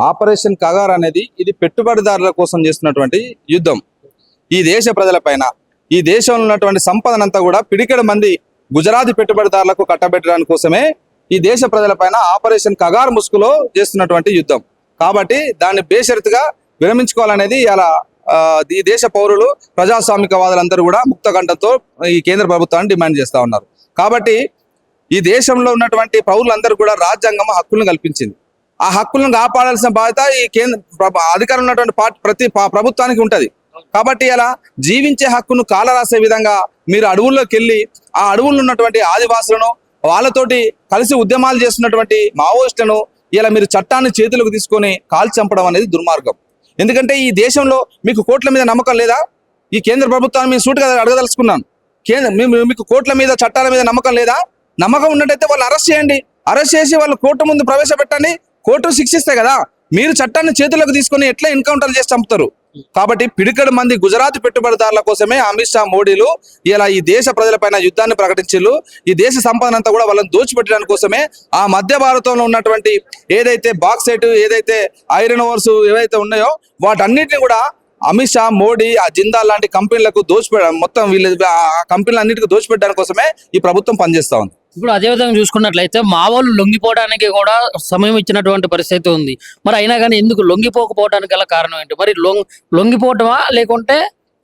Operation Kagar అనేది ఇది పెట్టుబడిదారుల కోసం చేస్తున్నటువంటి యుద్ధం. ఈ దేశ ప్రజలపైన, ఈ దేశంలో ఉన్నటువంటి సంపదనంతా కూడా పిడికెడు మంది గుజరాతీ పెట్టుబడిదారులకు కట్టబెట్టడానికి కోసమే ఈ దేశ ప్రజలపైన ఆపరేషన్ కగార్ ముసుగులో చేస్తున్నటువంటి యుద్ధం. కాబట్టి దాన్ని బేషరతుగా విరమించుకోవాలనేది ఇలా ఈ దేశ పౌరులు, ప్రజాస్వామికవాదులందరూ కూడా ముక్తకంఠంతో ఈ కేంద్ర ప్రభుత్వాన్ని డిమాండ్ చేస్తా ఉన్నారు. కాబట్టి ఈ దేశంలో ఉన్నటువంటి పౌరులందరూ కూడా రాజ్యాంగం హక్కులను కల్పించింది. ఆ హక్కులను కాపాడాల్సిన బాధ్యత ఈ అధికారం ఉన్నటువంటి ప్రతి ప్రభుత్వానికి ఉంటది. కాబట్టి ఇలా జీవించే హక్కును కాలరాసే విధంగా మీరు అడవుల్లోకి వెళ్ళి ఆ అడవుల్లో ఉన్నటువంటి ఆదివాసులను, వాళ్ళతోటి కలిసి ఉద్యమాలు చేస్తున్నటువంటి మావోయిస్టులను ఇలా మీరు చట్టాన్ని చేతులకు తీసుకొని కాల్చి చంపడం అనేది దుర్మార్గం. ఎందుకంటే ఈ దేశంలో మీకు కోట్ల మీద నమ్మకం లేదా? ఈ కేంద్ర ప్రభుత్వాన్ని మేము సూటుగా అడగదలుచుకున్నాను. మీకు కోట్ల మీద, చట్టాల మీద నమ్మకం లేదా? నమ్మకం ఉన్నట్టయితే వాళ్ళు అరెస్ట్ చేయండి. అరెస్ట్ చేసి వాళ్ళు కోర్టు ముందు ప్రవేశపెట్టండి. కోర్టు శిక్షిస్తే కదా. మీరు చట్టాన్ని చేతులకు తీసుకొని ఎట్లా ఎన్కౌంటర్ చేసి చంపుతారు? కాబట్టి పిడికెడు మంది గుజరాత్ పెట్టుబడిదారుల కోసమే అమిత్ షా, మోడీలు ఇలా ఈ దేశ ప్రజలపైన యుద్ధాన్ని ప్రకటించారు. ఈ దేశ సంపదనంతా కూడా వాళ్ళని దోచిపెట్టడానికి కోసమే ఆ మధ్య భారతంలో ఉన్నటువంటి ఏదైతే బాక్సైట్, ఏదైతే ఐరన్ ఓర్స్ ఏవైతే ఉన్నాయో వాటన్నిటిని కూడా అమిత్ షా, మోడీ, ఆ జిందాల్ లాంటి కంపెనీలకు మొత్తం వీళ్ళు ఆ కంపెనీలన్నిటికీ దోచిపెట్టడానికి కోసమే ఈ ప్రభుత్వం పనిచేస్తా ఉంది. ఇప్పుడు అదేవిధంగా చూసుకున్నట్లయితే మా వాళ్ళు లొంగిపోవడానికి కూడా సమయం ఇచ్చినటువంటి పరిస్థితి ఉంది. మరి అయినా కానీ ఎందుకు లొంగిపోకపోవడానికి గల కారణం ఏంటి? మరి లొంగిపోవటమా లేకుంటే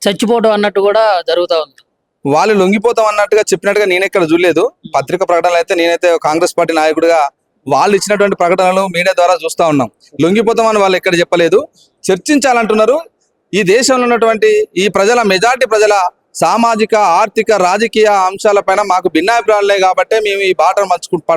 చచ్చిపోవటం అన్నట్టు కూడా జరుగుతూ ఉంది. వాళ్ళు లొంగిపోతాం అన్నట్టుగా చెప్పినట్టుగా నేనెక్కడ చూడలేదు. పత్రిక ప్రకటనలు అయితే నేనైతే కాంగ్రెస్ పార్టీ నాయకుడిగా వాళ్ళు ఇచ్చినటువంటి ప్రకటనలు మీడియా ద్వారా చూస్తా ఉన్నాం. లొంగిపోతామని వాళ్ళు ఎక్కడ చెప్పలేదు. చర్చించాలంటున్నారు. ఈ దేశంలో ఉన్నటువంటి ఈ ప్రజల మెజార్టీ ప్రజల సామాజిక, ఆర్థిక, రాజకీయ అంశాలపైన మాకు భిన్నాభిప్రాయాలే కాబట్టి మేము ఈ బాటను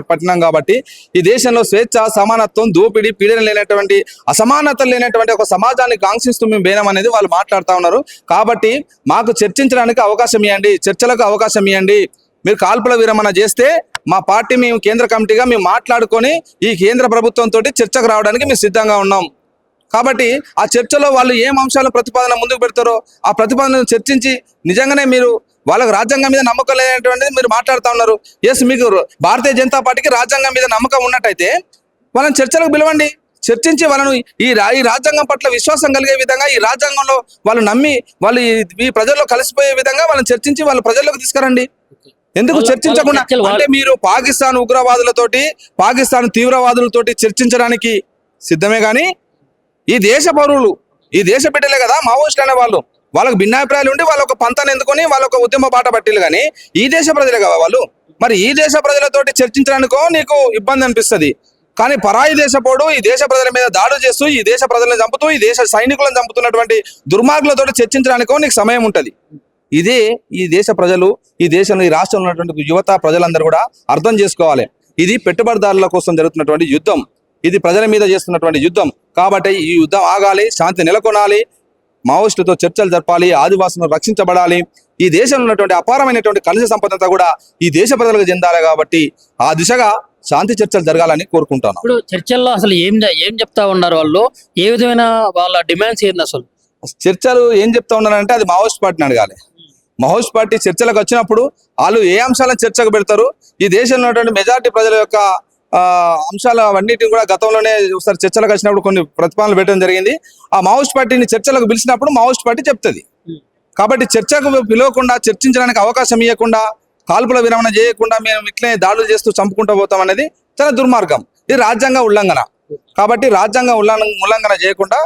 పట్టినాం. కాబట్టి ఈ దేశంలో స్వేచ్ఛ, సమానత్వం, దోపిడీ, పీడన లేనటువంటి, అసమానతలు లేనటువంటి ఒక సమాజాన్ని కాంక్షిస్తూ మేము బేనం అనేది వాళ్ళు మాట్లాడుతూ ఉన్నారు. కాబట్టి మాకు చర్చించడానికి అవకాశం ఇవ్వండి, చర్చలకు అవకాశం ఇవ్వండి. మీరు కాల్పుల విరమణ చేస్తే మా పార్టీ, మేము కేంద్ర కమిటీగా మేము మాట్లాడుకొని ఈ కేంద్ర ప్రభుత్వంతో చర్చకు రావడానికి మేము సిద్ధంగా ఉన్నాం. కాబట్టి ఆ చర్చలో వాళ్ళు ఏం అంశాల ప్రతిపాదన ముందుకు పెడతారో ఆ ప్రతిపాదనను చర్చించి నిజంగానే మీరు వాళ్ళకు రాజ్యాంగం మీద నమ్మకం లేనటువంటిది మీరు మాట్లాడుతూ ఉన్నారు. ఎస్, మీకు భారతీయ జనతా పార్టీకి రాజ్యాంగం మీద నమ్మకం ఉన్నట్టయితే వాళ్ళని చర్చలకు పిలవండి. చర్చించి వాళ్ళను ఈ రాజ్యాంగం పట్ల విశ్వాసం కలిగే విధంగా, ఈ రాజ్యాంగంలో వాళ్ళు నమ్మి వాళ్ళు ఈ ప్రజల్లో కలిసిపోయే విధంగా వాళ్ళని చర్చించి వాళ్ళ ప్రజల్లోకి తీసుకురండి. ఎందుకు చర్చించకుండా? అంటే మీరు పాకిస్తాన్ ఉగ్రవాదులతోటి, పాకిస్తాన్ తీవ్రవాదులతోటి చర్చించడానికి సిద్ధమే కానీ ఈ దేశ పౌరులు, ఈ దేశ బిడ్డలే కదా మావోయిస్టులు అనే వాళ్ళు. వాళ్ళకు భిన్నాభిప్రాయాలు ఉండి వాళ్ళ ఒక పంతాన్ని ఎందుకొని వాళ్ళ ఒక ఉద్యమ బాట పట్టిలు. కానీ ఈ దేశ ప్రజలే కదా వాళ్ళు. మరి ఈ దేశ ప్రజలతోటి చర్చించడానికో నీకు ఇబ్బంది అనిపిస్తుంది. కానీ పరాయి దేశ పౌరుడు ఈ దేశ ప్రజల మీద దాడులు చేస్తూ, ఈ దేశ ప్రజలను చంపుతూ, ఈ దేశ సైనికులను చంపుతున్నటువంటి దుర్మార్గులతో చర్చించడానికో నీకు సమయం ఉంటుంది. ఇదే ఈ దేశ ప్రజలు, ఈ దేశంలో, ఈ రాష్ట్రంలో ఉన్నటువంటి యువత ప్రజలందరూ కూడా అర్థం చేసుకోవాలి. ఇది పెట్టుబడిదారుల కోసం జరుగుతున్నటువంటి యుద్ధం. ఇది ప్రజల మీద చేస్తున్నటువంటి యుద్ధం. కాబట్టి ఈ యుద్ధం ఆగాలి, శాంతి నెలకొనాలి, మావోయిస్టులతో చర్చలు జరపాలి, ఆదివాసులను రక్షించబడాలి. ఈ దేశంలో ఉన్నటువంటి అపారమైనటువంటి ఖనిజ సంపద కూడా ఈ దేశ ప్రజలకు చెందాలి. కాబట్టి ఆ దిశగా శాంతి చర్చలు జరగాలని కోరుకుంటాను. ఇప్పుడు చర్చల్లో అసలు ఏం చెప్తా ఉన్నారు వాళ్ళు? ఏ విధమైన వాళ్ళ డిమాండ్స్ ఏంది? అసలు చర్చలు ఏం చెప్తా ఉన్నారంటే అది మావోయిస్ట్ పార్టీని అడగాలి. మావోయిస్ట్ పార్టీ చర్చలకు వచ్చినప్పుడు వాళ్ళు ఏ అంశాలను చర్చకు పెడతారు? ఈ దేశంలో ఉన్నటువంటి మెజారిటీ ప్రజల యొక్క అంశాలు అవన్నిటిని కూడా గతంలోనే ఒకసారి చర్చలకు వచ్చినప్పుడు కొన్ని ప్రతిపాదనలు పెట్టడం జరిగింది. ఆ మావోయిస్ట్ పార్టీని చర్చలకు పిలిచినప్పుడు మావోయిస్ట్ పార్టీ చెప్తుంది. కాబట్టి చర్చకు పిలవకుండా, చర్చించడానికి అవకాశం ఇవ్వకుండా, కాల్పుల విరమణ చేయకుండా మేము ఇట్లే దాడులు చేస్తూ చంపుకుంటూ పోతాం అనేది చాలా దుర్మార్గం. ఇది రాజ్యాంగ ఉల్లంఘన. కాబట్టి రాజ్యాంగ ఉల్లంఘన చేయకుండా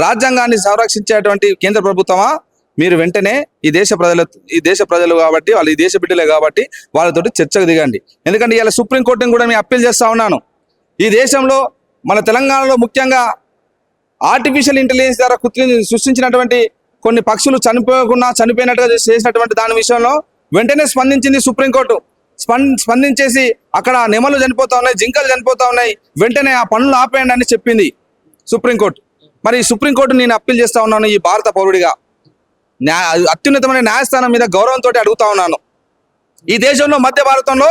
రాజ్యాంగాన్ని సంరక్షించేటువంటి కేంద్ర ప్రభుత్వమా, మీరు వెంటనే ఈ దేశ ప్రజలు కాబట్టి, వాళ్ళు ఈ దేశ బిడ్డలే కాబట్టి వాళ్ళతోటి చర్చకు దిగండి. ఎందుకంటే ఇలా సుప్రీంకోర్టుని కూడా నేను అప్పీల్ చేస్తా ఉన్నాను. ఈ దేశంలో మన తెలంగాణలో ముఖ్యంగా ఆర్టిఫిషియల్ ఇంటెలిజెన్స్ ద్వారా సృష్టించినటువంటి కొన్ని పక్షులు చనిపోయినట్టుగా చేసినటువంటి దాని విషయంలో వెంటనే స్పందించింది సుప్రీంకోర్టు. స్పందించేసి అక్కడ నెమలు చనిపోతా ఉన్నాయి, జింకలు చనిపోతా ఉన్నాయి, వెంటనే ఆ పనులు ఆపేయండి అని చెప్పింది సుప్రీంకోర్టు. మరి సుప్రీంకోర్టు నేను అప్పీల్ చేస్తా ఉన్నాను. ఈ భారత పౌరుడిగా అత్యున్నతమైన న్యాయస్థానం మీద గౌరవంతో అడుగుతా ఉన్నాను. ఈ దేశంలో, మధ్య భారతంలో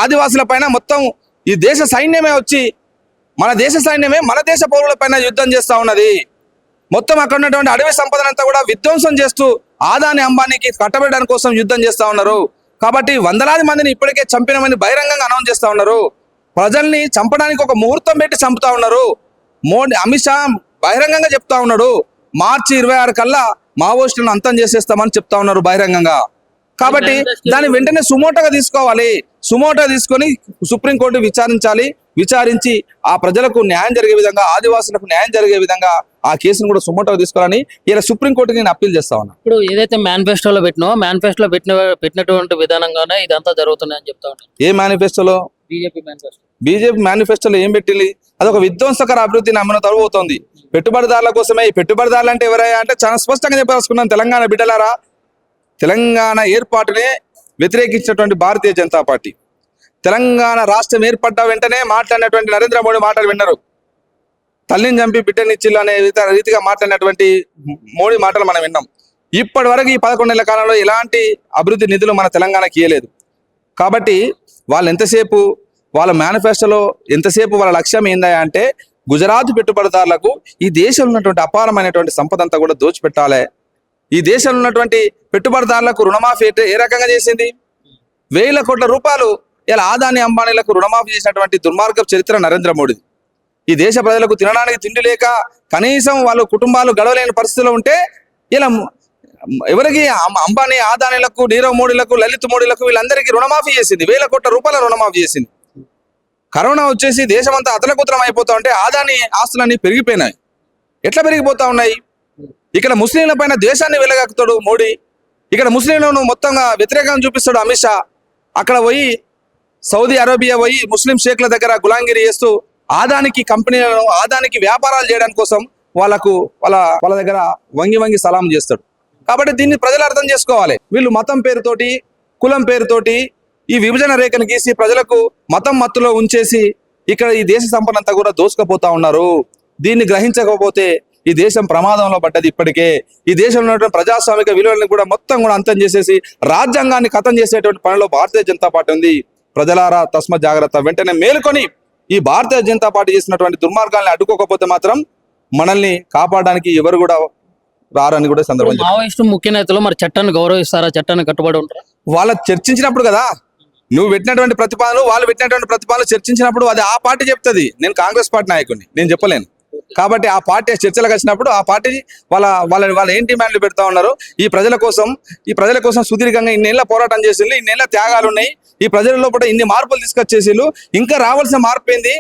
ఆదివాసుల పైన మొత్తం ఈ దేశ సైన్యమే వచ్చి, మన దేశ సైన్యమే మన దేశ పౌరుల పైన యుద్ధం చేస్తా ఉన్నది. మొత్తం అక్కడ ఉన్నటువంటి అడవి సంపదనంతా కూడా విధ్వంసం చేస్తూ ఆదాని అంబానీకి కట్టబెట్టడానికి కోసం యుద్ధం చేస్తా ఉన్నారు. కాబట్టి వందలాది మందిని ఇప్పటికే చంపినమని బహిరంగంగా అనౌన్స్ చేస్తా ఉన్నారు. ప్రజల్ని చంపడానికి ఒక ముహూర్తం పెట్టి చంపుతా ఉన్నారు. అమిత్ షా బహిరంగంగా చెప్తా ఉన్నాడు, మార్చి 26 కల్లా మావోయిస్టులను అంతం చేసేస్తామని చెప్తా ఉన్నారు బహిరంగంగా. కాబట్టి దాన్ని వెంటనే సుమోటోగా తీసుకోవాలి. సుమోటోగా తీసుకొని సుప్రీంకోర్టు విచారించి ఆ ప్రజలకు న్యాయం జరిగే విధంగా, ఆదివాసులకు న్యాయం జరిగే విధంగా ఆ కేసును కూడా సుమోటోగా తీసుకోవాలని ఇలా సుప్రీంకోర్టుకి నేను అప్పీల్ చేస్తా ఉన్నా. ఇప్పుడు ఏదైతే మేనిఫెస్టోలో పెట్టినటువంటి విధానంగానే ఇదంతా జరుగుతుంది అని చెప్తా ఉంటాను. ఏ మేనిఫెస్టోలో? బీజేపీ మేనిఫెస్టోలో ఏం పెట్టింది? అదొక విధ్వంసకర అభివృద్ధిని అమ్మిన తరబోతోంది. పెట్టుబడిదారుల కోసమే. ఈ పెట్టుబడిదారులు అంటే ఎవరయ్యా అంటే చాలా స్పష్టంగా చెప్పాల్సుకున్నాను. తెలంగాణ బిడ్డలారా, తెలంగాణ ఏర్పాటునే వ్యతిరేకించినటువంటి భారతీయ జనతా పార్టీ, తెలంగాణ రాష్ట్రం ఏర్పడ్డ వెంటనే మాట్లాడినటువంటి నరేంద్ర మోడీ మాటలు విన్నారు. తల్లిని చంపి బిడ్డనిచ్చిల్లు అనే రీతిగా మాట్లాడినటువంటి మోడీ మాటలు మనం విన్నాం. ఇప్పటి వరకు ఈ 11 నెలల కాలంలో ఎలాంటి అభివృద్ధి నిధులు మన తెలంగాణకి ఇవ్వలేదు. కాబట్టి వాళ్ళు ఎంతసేపు వాళ్ళ మేనిఫెస్టోలో ఎంతసేపు వాళ్ళ లక్ష్యం ఏందా అంటే గుజరాత్ పెట్టుబడిదారులకు ఈ దేశంలో ఉన్నటువంటి అపారమైనటువంటి సంపద అంతా కూడా దోచిపెట్టాలి. ఈ దేశంలో ఉన్నటువంటి పెట్టుబడిదారులకు రుణమాఫీ ఏ రకంగా చేసింది? 1000 కోట్ల రూపాయలు ఇలా ఆదాని అంబానీలకు రుణమాఫీ చేసినటువంటి దుర్మార్గ చరిత్ర నరేంద్ర మోడీ. ఈ దేశ ప్రజలకు తినడానికి తిండి లేక కనీసం వాళ్ళ కుటుంబాలు గడవలేని పరిస్థితిలో ఉంటే ఇలా ఎవరికి అంబానీ, ఆదానీలకు, నీరవ్ మోడీలకు, లలిత్ మోడీలకు వీళ్ళందరికీ రుణమాఫీ చేసింది. 1000 కోట్ల రూపాయల రుణమాఫీ చేసింది. కరోనా వచ్చేసి దేశమంతా అతలకుతలం అయిపోతా ఉంటే ఆదాని ఆస్తులన్నీ పెరిగిపోయినాయి. ఎట్లా పెరిగిపోతా ఉన్నాయి? ఇక్కడ ముస్లింల పైన దేశాన్ని వెలగక్కుతాడు మోడీ. ఇక్కడ ముస్లింలను మొత్తంగా వ్యతిరేకంగా చూపిస్తాడు అమిత్ షా. అక్కడ పోయి సౌదీ అరేబియా పోయి ముస్లిం షేక్ల దగ్గర గులాంగిరి చేస్తూ ఆదానికి కంపెనీలను, ఆదానికి వ్యాపారాలు చేయడానికి కోసం వాళ్ళ దగ్గర వంగి సలాం చేస్తాడు. కాబట్టి దీన్ని ప్రజలు అర్థం చేసుకోవాలి. వీళ్ళు మతం పేరుతోటి, కులం పేరుతోటి ఈ విభజన రేఖను గీసి ప్రజలకు మతం మత్తులో ఉంచేసి ఇక్కడ ఈ దేశ సంపద అంతా కూడా దోసుకుపోతా ఉన్నారు. దీన్ని గ్రహించకపోతే ఈ దేశం ప్రమాదంలో పడ్డది. ఇప్పటికే ఈ దేశంలో ఉన్నటువంటి ప్రజాస్వామిక విలువలను కూడా మొత్తం కూడా అంతం చేసేసి రాజ్యాంగాన్ని ఖతం చేసేటువంటి పనిలో భారతీయ జనతా పార్టీ ఉంది. ప్రజలారా తస్మ జాగ్రత్త. వెంటనే మేలుకొని ఈ భారతీయ జనతా పార్టీ చేసినటువంటి దుర్మార్గాల్ని అడ్డుకోకపోతే మాత్రం మనల్ని కాపాడడానికి ఎవరు కూడా రారని కూడా సందర్భం. మావోయిస్టు ముఖ్య నేతలు మరి చట్టాన్ని గౌరవిస్తారా? చట్టాన్ని కట్టుబడి ఉంటారా? వాళ్ళ చర్చించినప్పుడు కదా, నువ్వు పెట్టినటువంటి ప్రతిపాదనలు వాళ్ళు పెట్టినటువంటి ప్రతిపాదనలు చర్చించినప్పుడు అది ఆ పార్టీ చెప్తుంది. నేను కాంగ్రెస్ పార్టీ నాయకుడిని, నేను చెప్పలేను. కాబట్టి ఆ పార్టీ చర్చలకు వచ్చినప్పుడు ఆ పార్టీ వాళ్ళ ఏం డిమాండ్లు పెడతా ఉన్నారు, ఈ ప్రజల కోసం సుదీర్ఘంగా ఇన్నేళ్ల పోరాటం చేసిండ్రు, ఇన్నేళ్ల త్యాగాలు ఉన్నాయి, ఈ ప్రజల లోపల ఇన్ని మార్పులు తీసుకొచ్చేసిండ్రు. ఇంకా రావాల్సిన మార్పు ఏంది?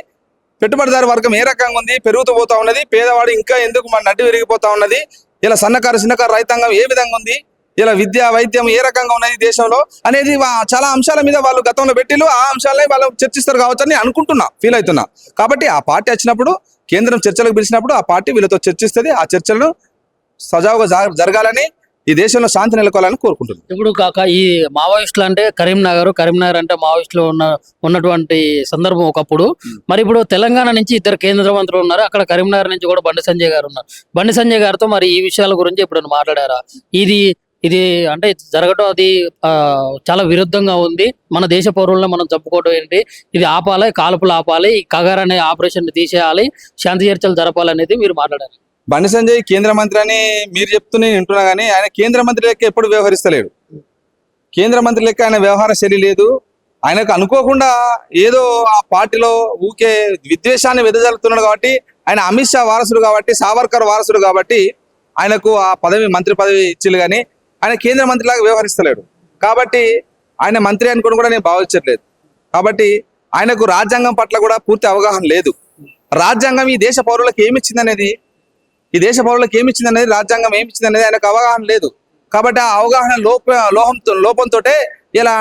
పెట్టుబడిదారు వర్గం ఏ రకంగా ఉంది, పెరుగుతూ పోతా ఉన్నది. పేదవాడు ఇంకా ఎందుకు మన నడ్డి విరిగిపోతా ఉన్నది. ఇలా చిన్నకారు రైతాంగం ఏ విధంగా ఉంది, ఇలా విద్య, వైద్యం ఏ రకంగా ఉన్నది దేశంలో అనేది చాలా అంశాల మీద వాళ్ళు గతంలో పెట్టిలు. ఆ అంశాలనే వాళ్ళు చర్చిస్తారు కావచ్చు అని అనుకుంటున్నా, ఫీల్ అవుతున్నా. కాబట్టి ఆ పార్టీ వచ్చినప్పుడు, కేంద్రం చర్చలకు పిలిచినప్పుడు ఆ పార్టీ వీళ్ళతో చర్చిస్తుంది. ఆ చర్చలను సజావుగా జరగాలని, ఈ దేశంలో శాంతి నెలకొల్పాలని కోరుకుంటున్నాను. ఇప్పుడు కాక ఈ మావోయిస్టులు అంటే కరీంనగర్ అంటే మావోయిస్టులు ఉన్నటువంటి సందర్భం ఒకప్పుడు. మరి ఇప్పుడు తెలంగాణ నుంచి 2 కేంద్ర మంత్రులు ఉన్నారు. అక్కడ కరీంనగర్ నుంచి కూడా బండి సంజయ్ గారు ఉన్నారు. బండి సంజయ్ గారితో మరి ఈ విషయాల గురించి ఇప్పుడు మాట్లాడారా? ఇది అంటే జరగటం అది చాలా విరుద్ధంగా ఉంది. మన దేశ పౌరులను మనం చంపుకోవడం ఏంటి? ఇది ఆపాలి, కాల్పులు ఆపాలి, ఈ కగార్ అనే ఆపరేషన్ తీసేయాలి, శాంతి చర్చలు జరపాలనేది మీరు మాట్లాడారు. బండి సంజయ్ కేంద్ర మంత్రి అని మీరు చెప్తూనే వింటున్నా కానీ ఆయన కేంద్ర మంత్రి లెక్క ఎప్పుడు వ్యవహరిస్తలేడు. కేంద్ర మంత్రి లెక్క ఆయన వ్యవహార శైలి లేదు. ఆయనకు అనుకోకుండా ఏదో ఆ పార్టీలో ఊకే విద్వేషాన్ని వెదజల్లుతున్నాడు. కాబట్టి ఆయన అమిత్ షా వారసుడు కాబట్టి, సావర్కర్ వారసుడు కాబట్టి ఆయనకు ఆ మంత్రి పదవి ఇచ్చిలు కానీ ఆయన కేంద్ర మంత్రిలాగా వ్యవహరిస్తలేడు. కాబట్టి ఆయన మంత్రి అనుకుని కూడా నేను భావించట్లేదు. కాబట్టి ఆయనకు రాజ్యాంగం పట్ల కూడా పూర్తి అవగాహన లేదు. రాజ్యాంగం ఈ దేశ పౌరులకు ఏమిచ్చిందనేది రాజ్యాంగం ఏమిచ్చిందనేది ఆయనకు అవగాహన లేదు. కాబట్టి ఆ అవగాహన లోపంతో ఇలా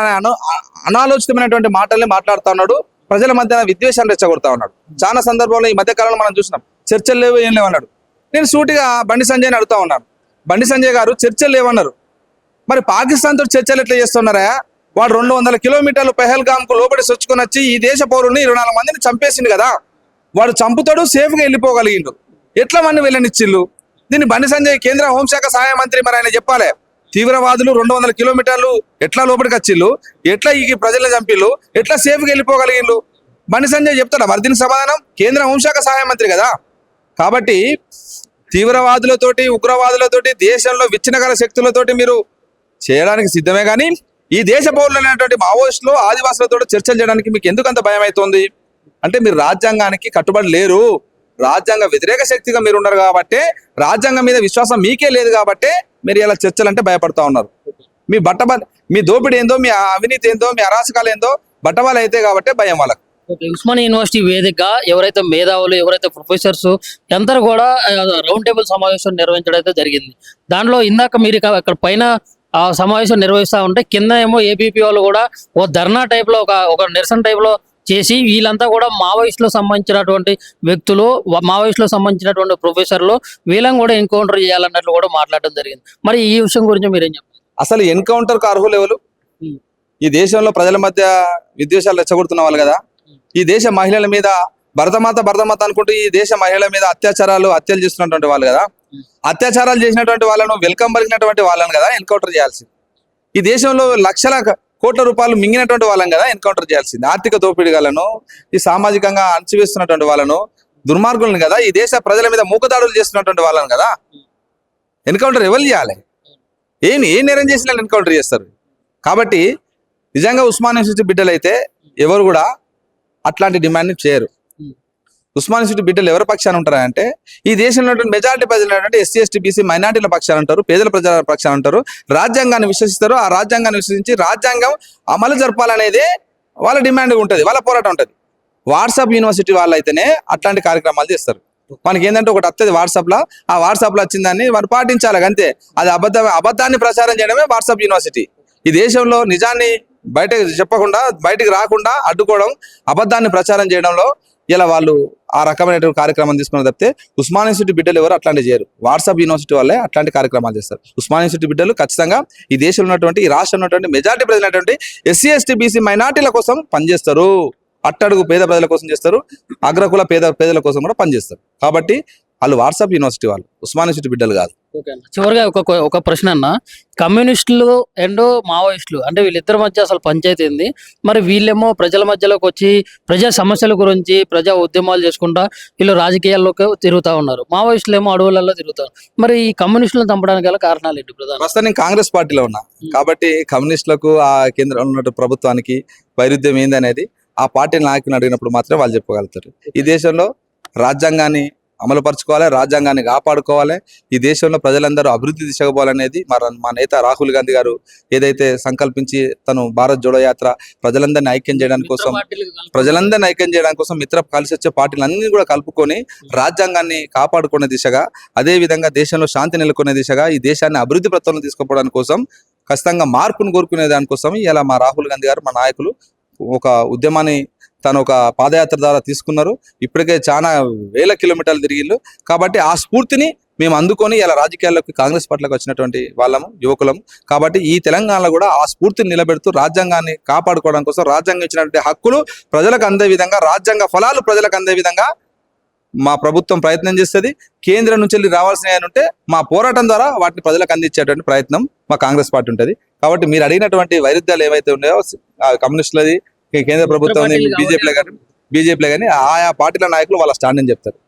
అనాలోచితమైనటువంటి మాటల్ని మాట్లాడుతూ ఉన్నాడు. ప్రజల మధ్య విద్వేషాన్ని రెచ్చగొడతా ఉన్నాడు. చాలా సందర్భంలో ఈ మధ్య కాలంలో మనం చూసినాం. చర్చలు లేవు, ఏం లేవన్నాడు. నేను సూటిగా బండి సంజయ్ని అడుగుతా ఉన్నాను, బండి సంజయ్ గారు చర్చలు లేవన్నారు, మరి పాకిస్తాన్ తోటి చర్చలు ఎట్లా చేస్తున్నారా? వాడు 200 కిలోమీటర్లు పెహల్గామ్కు లోబడి సొచ్చుకొని వచ్చి ఈ దేశ పౌరుల్ని 24 మందిని చంపేసిండు కదా. వాడు చంపుతాడు, సేఫ్గా వెళ్ళిపోగలిగిండు. ఎట్లా మంది వెళ్ళనిచ్చిళ్ళు? దీన్ని బండి సంజయ్ కేంద్ర హోంశాఖ సహాయ మంత్రి మరి ఆయన చెప్పాలి. తీవ్రవాదులు 200 కిలోమీటర్లు ఎట్లా లోపలికి వచ్చిళ్ళు, ఎట్లా ఈ ప్రజలను చంపిళ్ళు, ఎట్లా సేఫ్గా వెళ్ళిపోగలిగిండు? బండి సంజయ్ చెప్తాడా మరి దీని సమాధానం? కేంద్ర హోంశాఖ సహాయ మంత్రి కదా. కాబట్టి తీవ్రవాదులతోటి, ఉగ్రవాదులతోటి, దేశంలో విచ్ఛిన్నకర శక్తులతోటి మీరు చేయడానికి సిద్ధమే కానీ ఈ దేశ పౌరులైనటువంటి మావోయిస్టులు, ఆదివాసులతో చర్చలు చేయడానికి మీకు ఎందుకు అంత భయం అవుతుంది అంటే మీరు రాజ్యాంగానికి కట్టుబడి లేరు. రాజ్యాంగ వ్యతిరేక శక్తిగా మీరు ఉన్నారు కాబట్టి, రాజ్యాంగం మీద విశ్వాసం మీకే లేదు కాబట్టి మీరు ఇలా చర్చలంటే భయపడతా ఉన్నారు. మీ మీ దోపిడీ ఏందో, మీ అవినీతి ఏందో, మీ అరాచకాలు ఏందో బట్టవాళ్ళు అయితే కాబట్టి భయం వాళ్ళకి. ఓకే. ఉస్మానియా యూనివర్సిటీ వేదికగా ఎవరైతే మేధావులు, ఎవరైతే ప్రొఫెసర్స్ అందరూ కూడా రౌండ్ టేబుల్ సమావేశం నిర్వహించడం అయితే జరిగింది. దాంట్లో ఇందాక మీరు అక్కడ పైన ఆ సమావేశం నిర్వహిస్తా ఉంటే కింద ఏమో ఏబీపీ వాళ్ళు కూడా ఓ ధర్నా టైప్ లో ఒక నిరసన టైప్ లో చేసి వీళ్ళంతా కూడా మావోయిస్టులకు సంబంధించినటువంటి వ్యక్తులు, మావోయిస్టులకు సంబంధించినటువంటి ప్రొఫెసర్లు వీళ్ళని కూడా ఎన్కౌంటర్ చేయాలన్నట్లు కూడా మాట్లాడడం జరిగింది. మరి ఈ విషయం గురించి మీరేం చెప్తారు? అసలు ఎన్కౌంటర్ కు అర్హులు ఎవరు? ఈ దేశంలో ప్రజల మధ్య విద్వేషాలు రెచ్చగొడుతున్న వాళ్ళు కదా. ఈ దేశ మహిళల మీద భరతమాత అనుకుంటూ ఈ దేశ మహిళల మీద హత్యలు చేస్తున్నటువంటి వాళ్ళు కదా. అత్యాచారాలు చేసినటువంటి వాళ్ళను వెల్కమ్ పలికినటువంటి వాళ్ళని కదా ఎన్కౌంటర్ చేయాల్సింది. ఈ దేశంలో లక్షల కోట్ల రూపాయలు మింగినటువంటి వాళ్ళని కదా ఎన్కౌంటర్ చేయాల్సింది. ఆర్థిక దోపిడీగాలను, ఈ సామాజికంగా అణచివేస్తున్నటువంటి వాళ్ళను, దుర్మార్గులను కదా, ఈ దేశ ప్రజల మీద మూకదాడులు చేస్తున్నటువంటి వాళ్ళని కదా ఎన్కౌంటర్ ఎవరు చేయాలి? ఏ నేరం చేసిన ఎన్కౌంటర్ చేస్తారు. కాబట్టి నిజంగా ఉస్మానియా యూనివర్సిటీ బిడ్డలు అయితే ఎవరు కూడా అట్లాంటి డిమాండ్ని చేయరు. ఉస్మానియా యూనివర్సిటీ బిడ్డలు ఎవరి పక్షాన ఉంటారంటే ఈ దేశంలో మెజారిటీ ప్రజలు ఎస్సీ ఎస్టీ బీసీ మైనార్టీల పక్షాన ఉంటారు, పేదల ప్రజల పక్షాన ఉంటారు. రాజ్యాంగాన్ని విశ్వసిస్తారు. ఆ రాజ్యాంగాన్ని విశ్వసించి రాజ్యాంగం అమలు జరపాలనేదే వాళ్ళ డిమాండ్ ఉంటుంది, వాళ్ళ పోరాటం ఉంటుంది. వాట్సాప్ యూనివర్సిటీ వాళ్ళు అయితేనే అట్లాంటి కార్యక్రమాలు చేస్తారు. మనకి ఏంటంటే ఒకటి వస్తుంది వాట్సాప్లో, ఆ వాట్సాప్లో వచ్చిందాన్ని వారు పాటించాలి అంతే. అది అబద్ధాన్ని ప్రచారం చేయడమే వాట్సాప్ యూనివర్సిటీ. ఈ దేశంలో నిజాన్ని బయటకు చెప్పకుండా, బయటికి రాకుండా అడ్డుకోవడం, అబద్ధాన్ని ప్రచారం చేయడంలో ఇలా వాళ్ళు ఆ రకమైన కార్యక్రమం తీసుకుని తప్పితే ఉస్మానియా యూనివర్సిటీ బిడ్డలు ఎవరు అట్లాంటి చేయరు. వాట్సాప్ యూనివర్సిటీ వాళ్ళే అట్లాంటి కార్యక్రమాలు చేస్తారు. ఉస్మానియా యూనివర్సిటీ బిడ్డలు ఖచ్చితంగా ఈ దేశంలో ఉన్నటువంటి, ఈ రాష్ట్రంలో ఉన్నటువంటి మెజారిటీ ప్రజలైనటువంటి ఎస్సీ ఎస్టీ బీసీ మైనార్టీల కోసం పనిచేస్తారు. అట్టడుగు పేద ప్రజల కోసం చేస్తారు, అగ్రకుల పేదల కోసం కూడా పనిచేస్తారు. కాబట్టి వాళ్ళు వాట్సాప్ యూనివర్సిటీ వాళ్ళు, ఉస్మానియా యూనివర్సిటీ బిడ్డలు కాదు. చివరిగా ఒక ప్రశ్న అన్న, కమ్యూనిస్టులు అండ్ మావోయిస్టులు అంటే వీళ్ళిద్దరి మధ్య అసలు పంచాయతీ ఏంది? మరి వీళ్ళేమో ప్రజల మధ్యలోకి వచ్చి ప్రజా సమస్యల గురించి ప్రజా ఉద్యమాలు చేసుకుంటా వీళ్ళు రాజకీయాల్లోకి తిరుగుతూ ఉన్నారు, మావోయిస్టులు ఏమో అడవులలో తిరుగుతారు. మరి ఈ కమ్యూనిస్టులను చంపడానికి గల కారణాలు ఏంటి ప్రధాన? ప్రస్తుతం నేను కాంగ్రెస్ పార్టీలో ఉన్నా కాబట్టి కమ్యూనిస్టులకు ఆ కేంద్రంలో ఉన్న ప్రభుత్వానికి వైరుధ్యం ఏందనేది ఆ పార్టీ నాయకులను అడిగినప్పుడు మాత్రమే వాళ్ళు చెప్పగలుగుతారు. ఈ దేశంలో రాజ్యాంగాన్ని అమలుపరచుకోవాలి, రాజ్యాంగాన్ని కాపాడుకోవాలి, ఈ దేశంలో ప్రజలందరూ అభివృద్ధి దిశగా పోవాలనేది మా నేత రాహుల్ గాంధీ గారు ఏదైతే సంకల్పించి తను భారత్ జోడో యాత్ర ప్రజలందరినీ ఐక్యం చేయడానికి కోసం మిత్ర కలిసి వచ్చే పార్టీలన్నీ కూడా కలుపుకొని రాజ్యాంగాన్ని కాపాడుకునే దిశగా, అదే విధంగా దేశంలో శాంతి నెలకొనే దిశగా, ఈ దేశాన్ని అభివృద్ధి పథంలో తీసుకుపోవడానికి కోసం, ఖచ్చితంగా మార్పును కోరుకునే దానికోసం ఇలా మా రాహుల్ గాంధీ గారు, మా నాయకులు ఒక ఉద్యమాన్ని తను ఒక పాదయాత్ర ద్వారా తీసుకున్నారు. ఇప్పటికే చాలా వేల కిలోమీటర్లు తిరిగిళ్ళు. కాబట్టి ఆ స్ఫూర్తిని మేము అందుకొని ఇలా రాజకీయాల్లోకి కాంగ్రెస్ పార్టీలోకి వచ్చినటువంటి వాళ్ళము, యువకులము. కాబట్టి ఈ తెలంగాణలో కూడా ఆ స్ఫూర్తిని నిలబెడుతూ రాజ్యాంగాన్ని కాపాడుకోవడం కోసం, రాజ్యాంగం ఇచ్చినటువంటి హక్కులు ప్రజలకు అందే విధంగా, రాజ్యాంగ ఫలాలు ప్రజలకు అందే విధంగా మా ప్రభుత్వం ప్రయత్నం చేస్తుంది. కేంద్రం నుంచి వెళ్ళి రావాల్సినవి ఉంటే మా పోరాటం ద్వారా వాటిని ప్రజలకు అందించేటువంటి ప్రయత్నం మా కాంగ్రెస్ పార్టీ ఉంటుంది. కాబట్టి మీరు అడిగినటువంటి వైరుధ్యాలు ఏవైతే ఉన్నాయో కమ్యూనిస్టులది, కేంద్ర ప్రభుత్వం, బీజేపీలో కానీ ఆయా పార్టీల నాయకులు వాళ్ళ స్టాండ్ అని చెప్తారు.